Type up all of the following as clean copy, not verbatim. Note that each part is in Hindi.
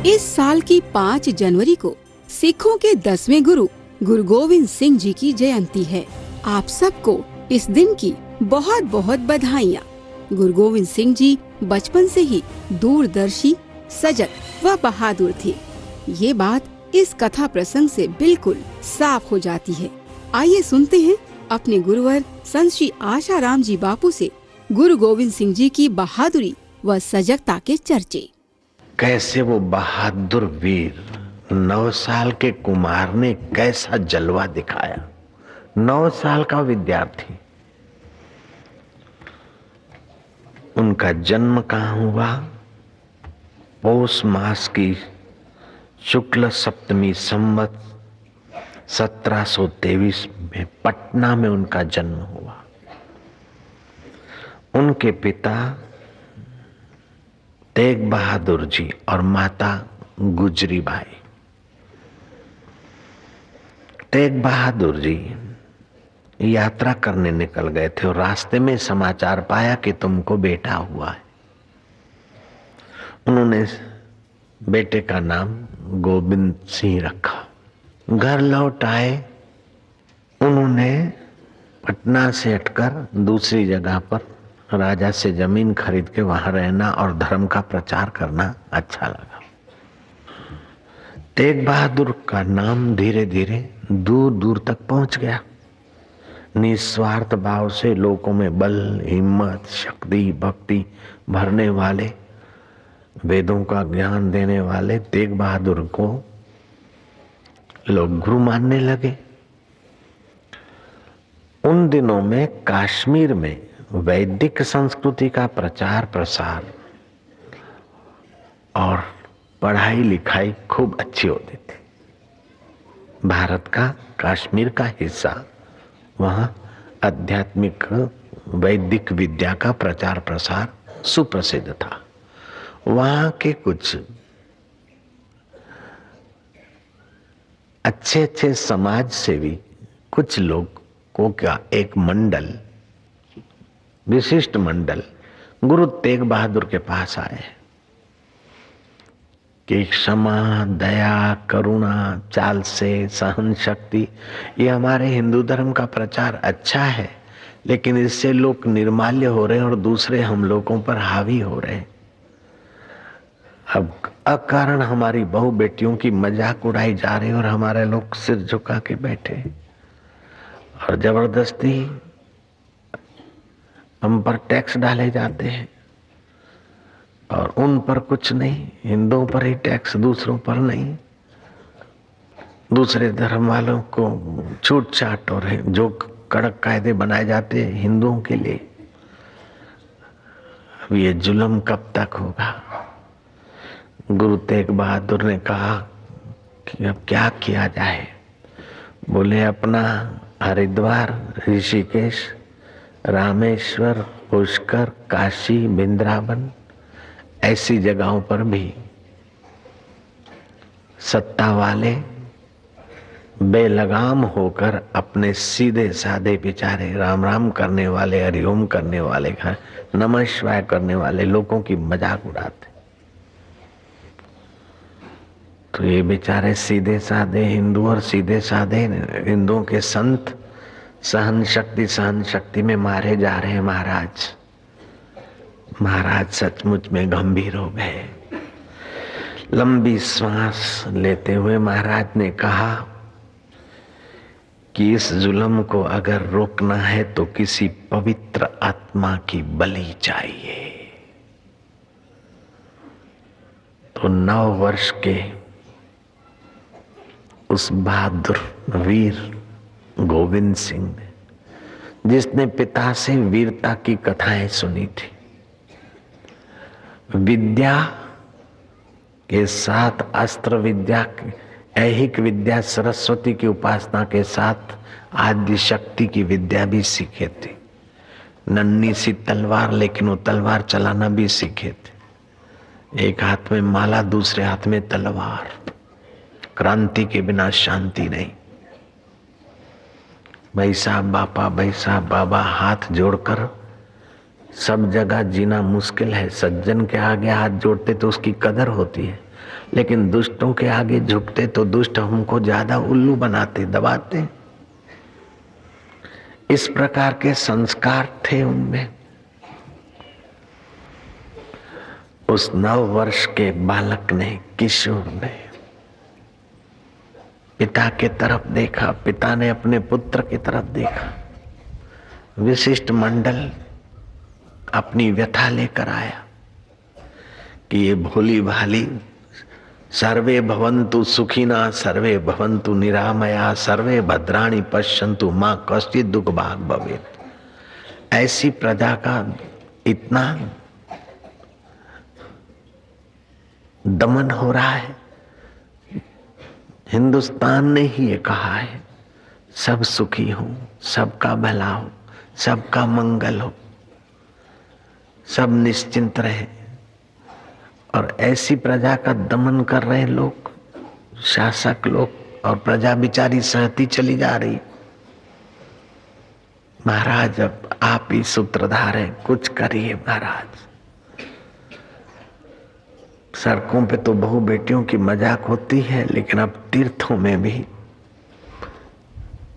इस साल की 5 जनवरी को सिखों के 10वें गुरु गुरु गोविंद सिंह जी की जयंती है। आप सबको इस दिन की बहुत बहुत बधाइयाँ। गुरु गोविंद सिंह जी बचपन से ही दूरदर्शी, सजग व बहादुर थे। ये बात इस कथा प्रसंग से बिल्कुल साफ हो जाती है। आइए सुनते हैं अपने गुरुवर संत श्री आशाराम जी बापू से गुरु गोविंद सिंह जी की बहादुरी व सजगता के चर्चे। कैसे वो बहादुर वीर 9 साल के कुमार ने कैसा जलवा दिखाया। 9 साल का विद्यार्थी। उनका जन्म कहाँ हुआ? पौष मास की शुक्ल सप्तमी संवत 1723 में पटना में उनका जन्म हुआ। उनके पिता तेग बहादुर जी और माता गुजरी बाई। तेग बहादुर जी यात्रा करने निकल गए थे और रास्ते में समाचार पाया कि तुमको बेटा हुआ है। उन्होंने बेटे का नाम गोविंद सिंह रखा। घर लौट आए। उन्होंने पटना से हटकर दूसरी जगह पर राजा से जमीन खरीद के वहां रहना और धर्म का प्रचार करना अच्छा लगा। तेग बहादुर का नाम धीरे धीरे दूर दूर तक पहुंच गया। निस्वार्थ भाव से लोगों में बल, हिम्मत, शक्ति, भक्ति भरने वाले, वेदों का ज्ञान देने वाले तेग बहादुर को लोग गुरु मानने लगे। उन दिनों में कश्मीर में वैदिक संस्कृति का प्रचार प्रसार और पढ़ाई लिखाई खूब अच्छी होती थी। भारत का कश्मीर का हिस्सा, वहां आध्यात्मिक वैदिक विद्या का प्रचार प्रसार सुप्रसिद्ध था। वहां के कुछ अच्छे अच्छे समाज सेवी कुछ लोग को का एक मंडल, विशिष्ट मंडल गुरु तेग बहादुर के पास आए कि क्षमा, दया, करुणा, चाल से सहन शक्ति, ये हमारे हिंदू धर्म का प्रचार अच्छा है, लेकिन इससे लोग निर्माल्य हो रहे हैं और दूसरे हम लोगों पर हावी हो रहे हैं। अब अकारण हमारी बहु बेटियों की मजाक उड़ाई जा रही है और हमारे लोग सिर झुका के बैठे और जबरदस्ती हम पर टैक्स डाले जाते हैं और उन पर कुछ नहीं, हिंदुओं पर ही टैक्स, दूसरों पर नहीं। दूसरे धर्म वालों को छूट छाट और जो कड़क कायदे बनाए जाते हैं हिंदुओं के लिए। अब ये जुल्म कब तक होगा? गुरु तेग बहादुर ने कहा कि अब क्या किया जाए। बोले अपना हरिद्वार, ऋषिकेश, रामेश्वर, पुष्कर, काशी, वृंदावन ऐसी जगहों पर भी सत्ता वाले बेलगाम होकर अपने सीधे साधे बेचारे राम राम करने वाले, हरिओम करने वाले, नमः शिवाय करने वाले लोगों की मजाक उड़ाते। तो ये बेचारे सीधे साधे हिंदू और सीधे साधे हिंदुओं के संत सहन शक्ति में मारे जा रहे हैं। महाराज सचमुच में गंभीर हो गए। लंबी सांस लेते हुए महाराज ने कहा कि इस जुल्म को अगर रोकना है तो किसी पवित्र आत्मा की बलि चाहिए। तो 9 वर्ष के उस बहादुर वीर गोविंद सिंह ने, जिसने पिता से वीरता की कथाएं सुनी थी, विद्या के साथ अस्त्र विद्या, ऐहिक विद्या, सरस्वती की उपासना के साथ आदि शक्ति की विद्या भी सीखे थे। नन्ही सी तलवार, लेकिन वो तलवार चलाना भी सीखे थे। एक हाथ में माला, दूसरे हाथ में तलवार। क्रांति के बिना शांति नहीं। भाई साहब बापा, भाई साहब बाबा हाथ जोड़कर सब जगह जीना मुश्किल है। सज्जन के आगे हाथ जोड़ते तो उसकी कदर होती है, लेकिन दुष्टों के आगे झुकते तो दुष्ट हमको ज्यादा उल्लू बनाते, दबाते। इस प्रकार के संस्कार थे उनमें। उस 9 वर्ष के बालक ने, किशोर ने पिता के तरफ देखा, पिता ने अपने पुत्र की तरफ देखा। विशिष्ट मंडल अपनी व्यथा लेकर आया कि ये भोली भाली सर्वे भवन्तु सुखिना सर्वे भवन्तु निरामया सर्वे भद्राणि पश्यन्तु मां कश्चित् दुख भाग भवेत्। ऐसी प्रजा का इतना दमन हो रहा है। हिंदुस्तान ने ही ये कहा है, सब सुखी हो, सबका भला हो, सबका मंगल हो, सब निश्चिंत रहे। और ऐसी प्रजा का दमन कर रहे लोग, शासक लोग, और प्रजा बिचारी सहती चली जा रही। महाराज अब आप ही सूत्रधार हैं, कुछ करिए महाराज। सड़कों पे तो बहू बेटियों की मजाक होती है, लेकिन अब तीर्थों में भी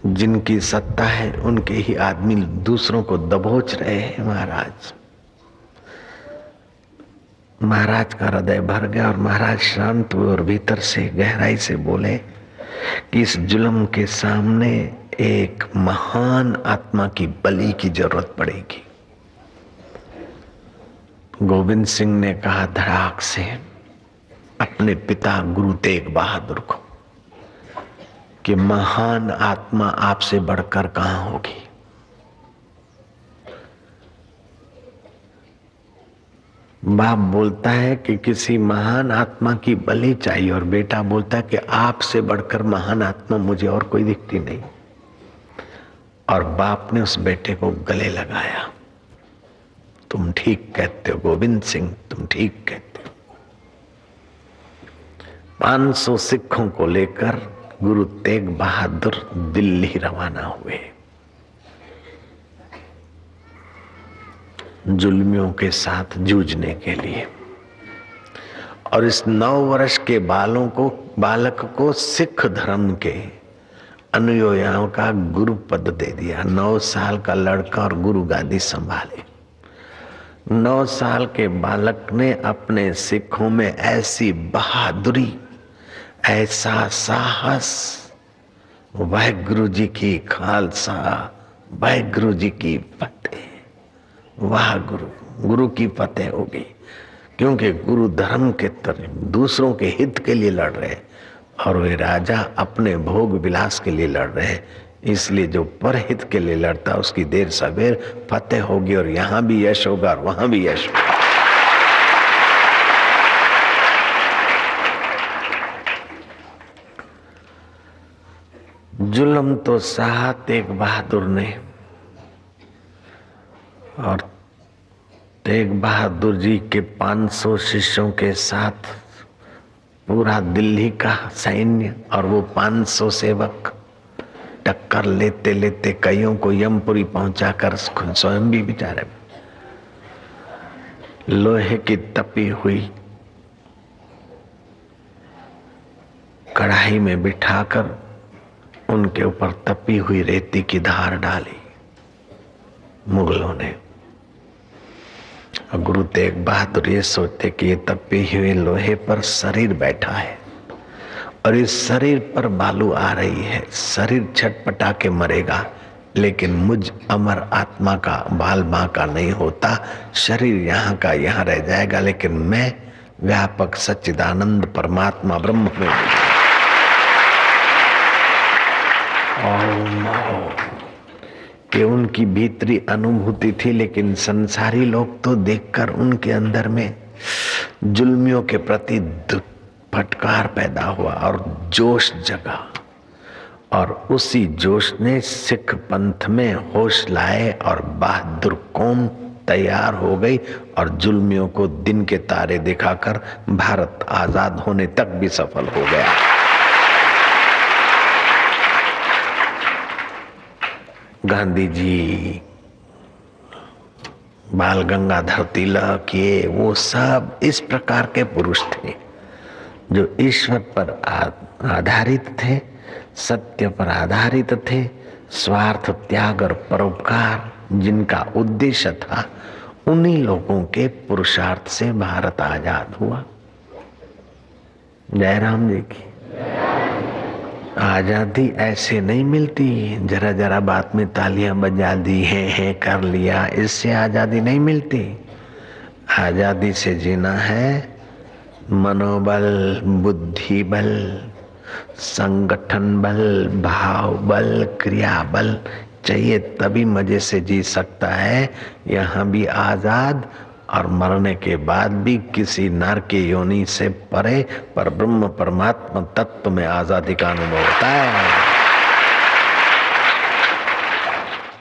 जिनकी सत्ता है उनके ही आदमी दूसरों को दबोच रहे हैं। महाराज का हृदय भर गया और महाराज शांत हुए और भीतर से गहराई से बोले कि इस जुल्म के सामने एक महान आत्मा की बलि की जरूरत पड़ेगी। गोविंद सिंह ने कहा धड़ाक से अपने पिता गुरु तेग बहादुर को कि महान आत्मा आपसे बढ़कर कहां होगी। बाप बोलता है कि किसी महान आत्मा की बलि चाहिए और बेटा बोलता है कि आपसे बढ़कर महान आत्मा मुझे और कोई दिखती नहीं। और बाप ने उस बेटे को गले लगाया। तुम ठीक कहते हो गोविंद सिंह, तुम ठीक कहते हो। 500 सिखों को लेकर गुरु तेग बहादुर दिल्ली रवाना हुए, जुल्मियों के साथ जूझने के लिए। और इस 9 वर्ष के बालक को सिख धर्म के अनुयायियों का गुरु पद दे दिया। 9 साल का लड़का और गुरु गादी संभाले। 9 साल के बालक ने अपने सिखों में ऐसी बहादुरी, ऐसा साहस, वाहेगुरु जी की खालसा, वाहेगुरु जी की फतेह, वाह गुरु की फतेह होगी। क्योंकि गुरु धर्म के तरफ दूसरों के हित के लिए लड़ रहे और वे राजा अपने भोग विलास के लिए लड़ रहे। इसलिए जो परहित के लिए लड़ता उसकी देर सवेर फतेह होगी और यहाँ भी यश होगा और वहां भी यश होगा। जुल्म तो सहा तेग बहादुर ने, और तेग बहादुर जी के 500 शिष्यों के साथ पूरा दिल्ली का सैन्य और वो 500 सेवक टक्कर लेते लेते कईयों को यमपुरी पहुंचाकर स्वयं भी बेचारे लोहे की तपी हुई कढ़ाई में बिठाकर उनके ऊपर तपी हुई रेती की धार डाली मुगलों ने। और गुरु तेग बहादुर ये सोचते कि ये तपी हुए लोहे पर शरीर बैठा है और इस शरीर पर बालू आ रही है, शरीर छटपटा के मरेगा, लेकिन मुझ अमर आत्मा का बाल बांका नहीं होता। शरीर यहाँ का यहाँ रह जाएगा, लेकिन मैं व्यापक सच्चिदानंद परमात्मा ब्रह्म में कि उनकी भीतरी अनुभूति थी। लेकिन संसारी लोग तो देखकर उनके अंदर में जुल्मियों के प्रति फटकार पैदा हुआ और जोश जगा, और उसी जोश ने सिख पंथ में होश लाए और बहादुर कौम तैयार हो गई और जुल्मियों को दिन के तारे दिखाकर भारत आजाद होने तक भी सफल हो गया। गांधी जी, बाल गंगाधर तिलक, ये वो सब इस प्रकार के पुरुष थे जो ईश्वर पर आधारित थे, सत्य पर आधारित थे, स्वार्थ त्याग और परोपकार जिनका उद्देश्य था, उन्हीं लोगों के पुरुषार्थ से भारत आजाद हुआ। जय राम जी की। आजादी ऐसे नहीं मिलती, जरा जरा बात में तालियां बजा दी है कर लिया, इससे आजादी नहीं मिलती। आजादी से जीना है मनोबल, बुद्धि बल, संगठन बल, भाव बल, क्रिया बल चाहिए, तभी मजे से जी सकता है। यहाँ भी आजाद और मरने के बाद भी किसी नर के योनि से परे पर ब्रह्म परमात्मा तत्व में आजादी का अनुभव होता है।